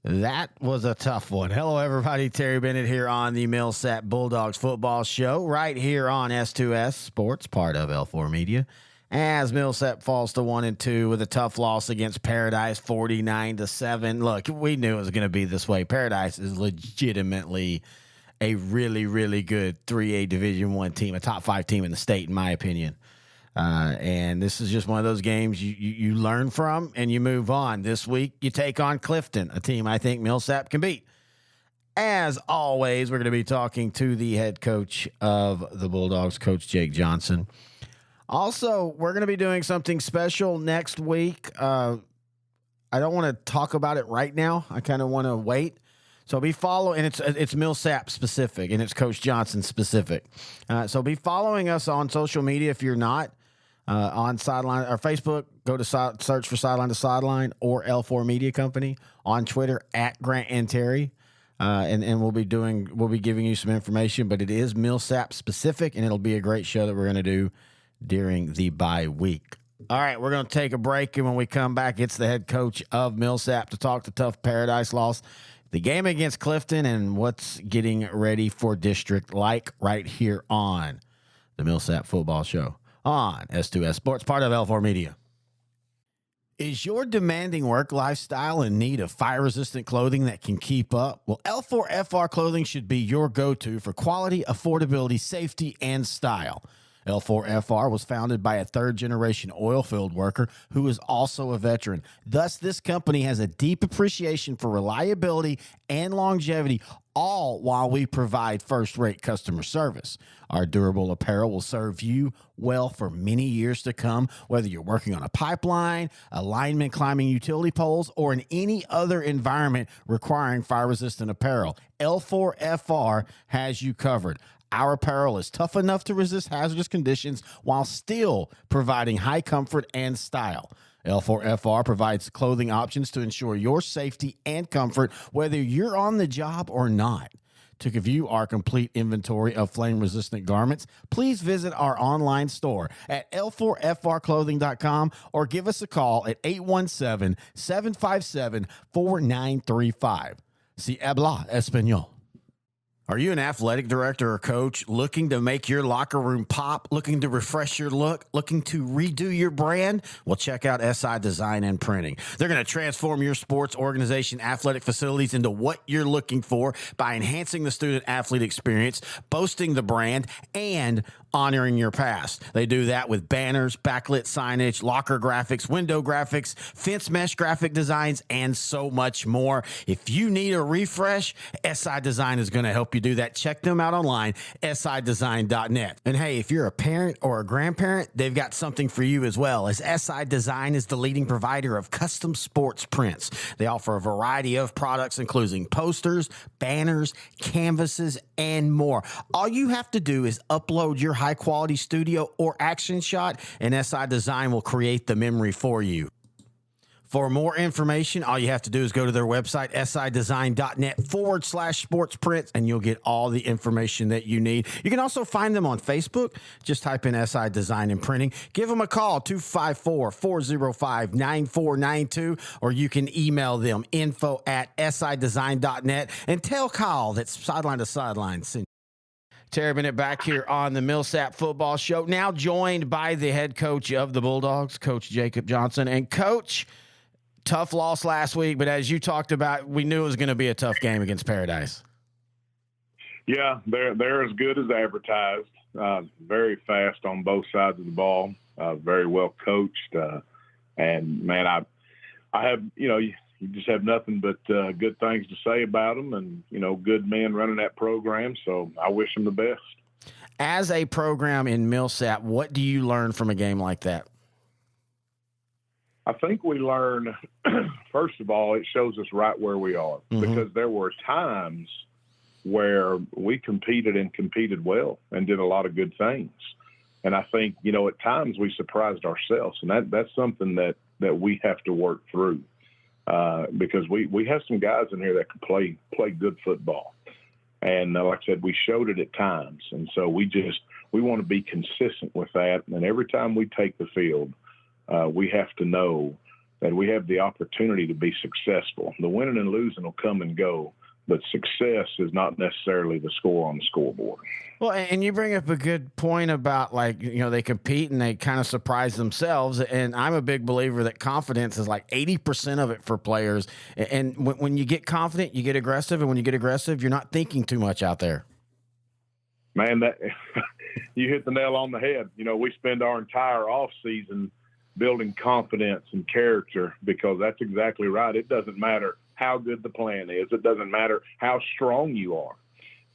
That was a tough one. Hello, everybody. Terry Bennett here on the Millsap Bulldogs Football Show, right here on S2S Sports, part of L4 Media. As Millsap falls to 1-2 with a tough loss against Paradise, 49-7. Look, we knew it was going to be this way. Paradise is legitimately a really, really good 3A Division I team, a top 5 team in the state, in my opinion. And this is just one of those games you learn from and you move on. This week, you take on Clifton, a team I think Millsap can beat. As always, we're going to be talking to the head coach of the Bulldogs, Coach Jake Johnson. Also, we're going to be doing something special next week. I don't want to talk about it right now. I kind of want to wait. So be following, and it's Millsap specific, and it's Coach Johnson specific. So be following us on social media if you're not. On Sideline or Facebook, go to search for Sideline to Sideline or L4 Media Company. On Twitter at Grant and Terry, and we'll be giving you some information. But it is Millsap specific, and it'll be a great show that we're going to do during the bye week. All right, we're going to take a break, and when we come back, it's the head coach of Millsap to talk the tough Paradise loss, the game against Clifton, and what's getting ready for district like right here on the Millsap Football Show on S2S Sports, part of L4 Media. Is your demanding work lifestyle in need of fire-resistant clothing that can keep up? Well, L4FR clothing should be your go-to for quality, affordability, safety, and style. L4FR was founded by a third-generation oil field worker who is also a veteran. Thus, this company has a deep appreciation for reliability and longevity, all while we provide first-rate customer service. Our durable apparel will serve you well for many years to come, whether you're working on a pipeline, a lineman climbing utility poles, or in any other environment requiring fire-resistant apparel. L4FR has you covered. Our apparel is tough enough to resist hazardous conditions while still providing high comfort and style. L4FR provides clothing options to ensure your safety and comfort, whether you're on the job or not. To view our complete inventory of flame-resistant garments, please visit our online store at L4FRclothing.com or give us a call at 817-757-4935. Si habla español. Are you an athletic director or coach looking to make your locker room pop, looking to refresh your look, looking to redo your brand? Well, check out SI Design and Printing. They're going to transform your sports organization athletic facilities into what you're looking for by enhancing the student-athlete experience, boasting the brand, and honoring your past. They do that with banners, backlit signage, locker graphics, window graphics, fence mesh graphic designs, and so much more. If you need a refresh, SI Design is going to help you do that. Check them out online, sidesign.net. And hey, if you're a parent or a grandparent, they've got something for you as well, as SI Design is the leading provider of custom sports prints. They offer a variety of products, including posters, banners, canvases, and more. All you have to do is upload your high-quality studio or action shot, and SI Design will create the memory for you. For more information, all you have to do is go to their website, sidesign.net/sports prints, and you'll get all the information that you need. You can also find them on Facebook. Just type in SI Design and Printing. Give them a call, 254-405-9492, or you can email them, info@sidesign.net, and tell Kyle that Sideline to Sideline sent. Terry Bennett back here on the Millsap Football Show, now joined by the head coach of the Bulldogs, Coach Jacob Johnson. And Coach, tough loss last week, but as you talked about, we knew it was going to be a tough game against Paradise. Yeah, they're as good as advertised. Very fast on both sides of the ball. Very well coached. And man, I have, you just have nothing but good things to say about them, and good men running that program. So I wish them the best. As a program in Millsap, what do you learn from a game like that? I think we learn, first of all, it shows us right where we are, because there were times where we competed well and did a lot of good things. And I think, at times we surprised ourselves, and that's something that we have to work through, because we have some guys in here that can play good football. And like I said, we showed it at times. And so we want to be consistent with that. And every time we take the field, we have to know that we have the opportunity to be successful. The winning and losing will come and go, but success is not necessarily the score on the scoreboard. Well, and you bring up a good point about, like, they compete and they kind of surprise themselves. And I'm a big believer that confidence is like 80% of it for players. And when you get confident, you get aggressive. And when you get aggressive, you're not thinking too much out there. Man, that you hit the nail on the head. We spend our entire off season building confidence and character, because that's exactly right. It doesn't matter how good the plan is. It doesn't matter how strong you are.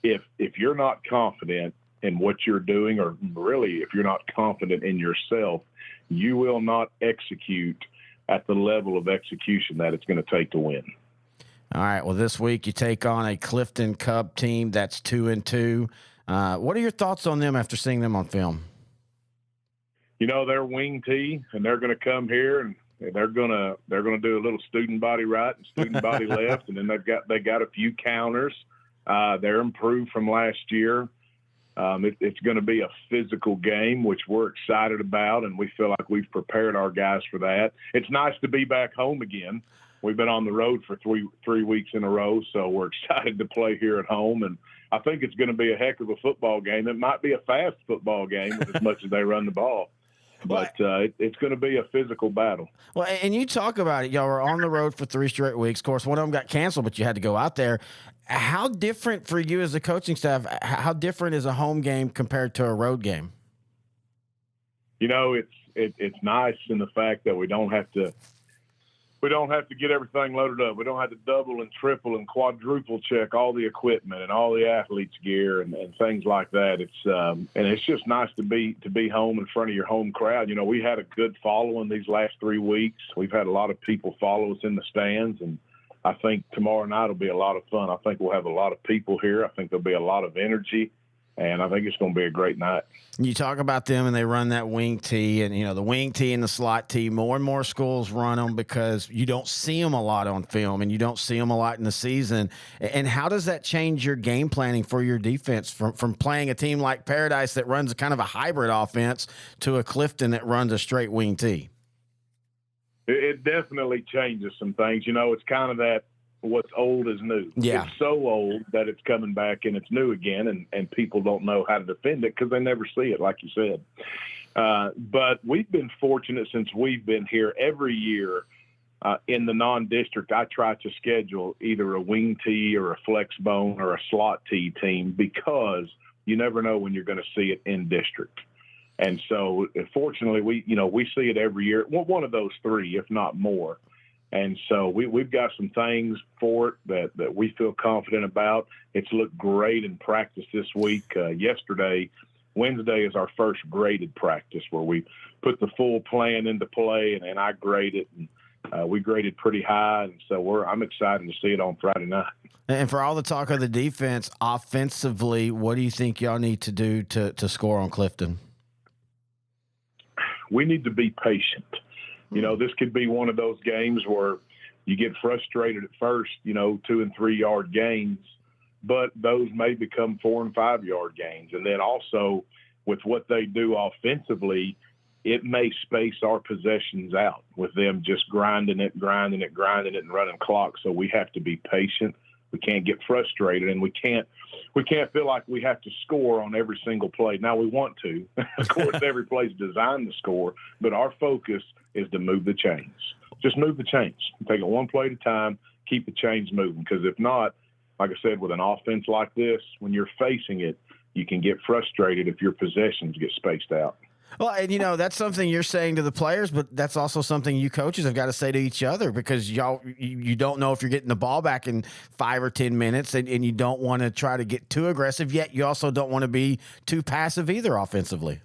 If you're not confident in what you're doing, or really if you're not confident in yourself, you will not execute at the level of execution that it's going to take to win. All right. Well, this week you take on a Clifton Cub team that's 2-2. What are your thoughts on them after seeing them on film? They're wing T, and they're going to come here and they're going to do a little student body right and student body left, and then they got a few counters. They're improved from last year. It's going to be a physical game, which we're excited about, and we feel like we've prepared our guys for that. It's nice to be back home again. We've been on the road for three weeks in a row, so we're excited to play here at home. And I think it's going to be a heck of a football game. It might be a fast football game as much as they run the ball. But it's going to be a physical battle. Well, and you talk about it. Y'all were on the road for 3 straight weeks. Of course, one of them got canceled, but you had to go out there. How different for you as a coaching staff, how different is a home game compared to a road game? It's nice in the fact that we don't have to get everything loaded up. We don't have to double and triple and quadruple check all the equipment and all the athletes' gear and things like that. It's just nice to be home in front of your home crowd. We had a good following these last 3 weeks. We've had a lot of people follow us in the stands, and I think tomorrow night will be a lot of fun. I think we'll have a lot of people here. I think there'll be a lot of energy, and I think it's going to be a great night. You talk about them, and they run that wing tee, and the wing tee and the slot tee. More and more schools run them because you don't see them a lot on film, and you don't see them a lot in the season. And how does that change your game planning for your defense from playing a team like Paradise that runs kind of a hybrid offense to a Clifton that runs a straight wing tee? It definitely changes some things. It's kind of that what's old is new. Yeah. It's so old that it's coming back and it's new again, and people don't know how to defend it because they never see it, like you said. But we've been fortunate since we've been here. Every year in the non-district, I try to schedule either a wing tee or a flex bone or a slot tee team, because you never know when you're going to see it in district. And so, fortunately, we see it every year. One of those three, if not more. And so we've got some things for it that we feel confident about. It's looked great in practice this week. Wednesday is our first graded practice where we put the full plan into play, and I grade it, and we graded pretty high. And so I'm excited to see it on Friday night. And for all the talk of the defense, offensively, what do you think y'all need to do to score on Clifton? We need to be patient. This could be one of those games where you get frustrated at first, 2 and 3 yard gains, but those may become 4 and 5 yard gains. And then also with what they do offensively, it may space our possessions out with them just grinding it, and running clock. So we have to be patient. We can't get frustrated, and we can't feel like we have to score on every single play. Now, we want to. Of course, every play is designed to score, but our focus is to move the chains. Just move the chains. Take it one play at a time, keep the chains moving, because if not, like I said, with an offense like this, when you're facing it, you can get frustrated if your possessions get spaced out. Well, and that's something you're saying to the players, but that's also something you coaches have got to say to each other, because you don't know if you're getting the ball back in 5 or 10 minutes, and you don't want to try to get too aggressive, yet you also don't want to be too passive either offensively.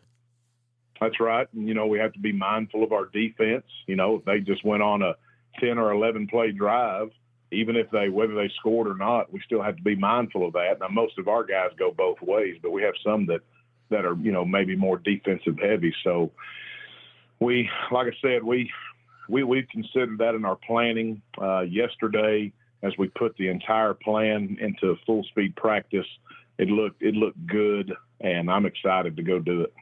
That's right. And, we have to be mindful of our defense. If they just went on a 10 or 11 play drive, even if whether they scored or not, we still have to be mindful of that. Now, most of our guys go both ways, but we have some that are, maybe more defensive heavy. So like I said, we've considered that in our planning. Yesterday, as we put the entire plan into full speed practice, it looked good, and I'm excited to go do it.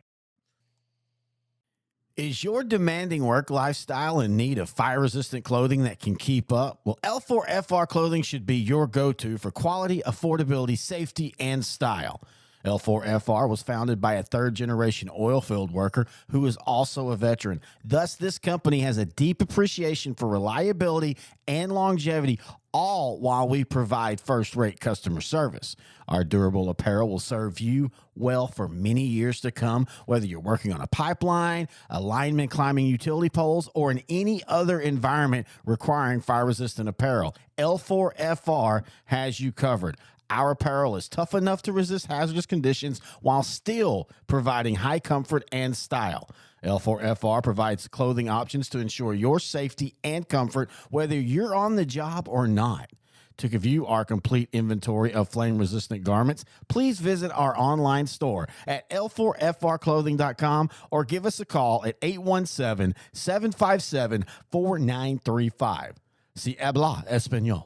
Is your demanding work lifestyle in need of fire-resistant clothing that can keep up? Well, L4FR clothing should be your go-to for quality, affordability, safety, and style. L4FR was founded by a third-generation oil field worker who is also a veteran. Thus, this company has a deep appreciation for reliability and longevity, all while we provide first-rate customer service. Our durable apparel will serve you well for many years to come, whether you're working on a pipeline, a lineman climbing utility poles, or in any other environment requiring fire-resistant apparel. L4FR has you covered. Our apparel is tough enough to resist hazardous conditions while still providing high comfort and style. L4FR provides clothing options to ensure your safety and comfort, whether you're on the job or not. To view our complete inventory of flame-resistant garments, please visit our online store at l4frclothing.com or give us a call at 817-757-4935. Si habla español.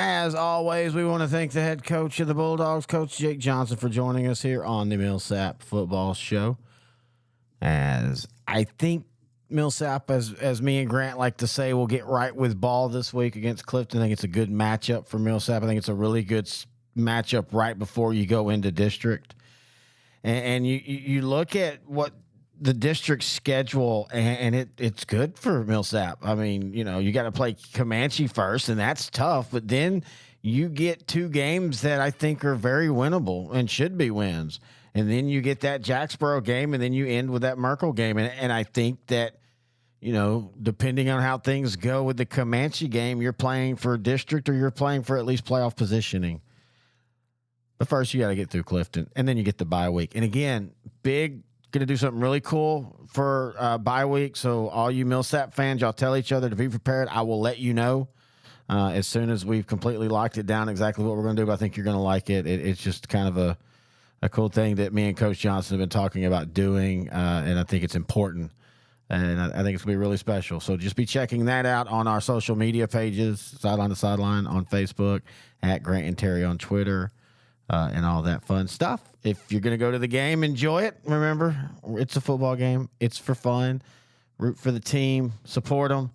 As always, we want to thank the head coach of the Bulldogs, Coach Jake Johnson, for joining us here on the Millsap Football Show. As I think Millsap, as me and Grant like to say, will get right with ball this week against Clifton. I think it's a good matchup for Millsap. I think it's a really good matchup right before you go into district. And you look at what the district schedule, and it's good for Millsap. I mean, you know, you got to play Comanche first, and that's tough. But then you get two games that I think are very winnable and should be wins. And then you get that Jacksboro game, and then you end with that Merkel game. And I think that, you know, depending on how things go with the Comanche game, you're playing for district or you're playing for at least playoff positioning. But first, you got to get through Clifton, and then you get the bye week. And again, going to do something really cool for bye week. So all you Millsap fans, y'all tell each other to be prepared. I will let you know as soon as we've completely locked it down exactly what we're going to do. But I think you're going to like it. It's just kind of a cool thing that me and Coach Johnson have been talking about doing, and I think it's important. And I think it's going to be really special. So just be checking that out on our social media pages, Sideline to Sideline on Facebook, at Grant and Terry on Twitter, and all that fun stuff. If you're going to go to the game, enjoy it. Remember, it's a football game. It's for fun. Root for the team. Support them.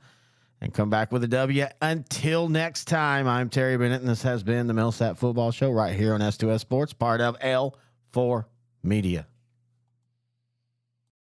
And come back with a W. Until next time, I'm Terry Bennett, and this has been the Millsap Football Show right here on S2S Sports, part of L4 Media.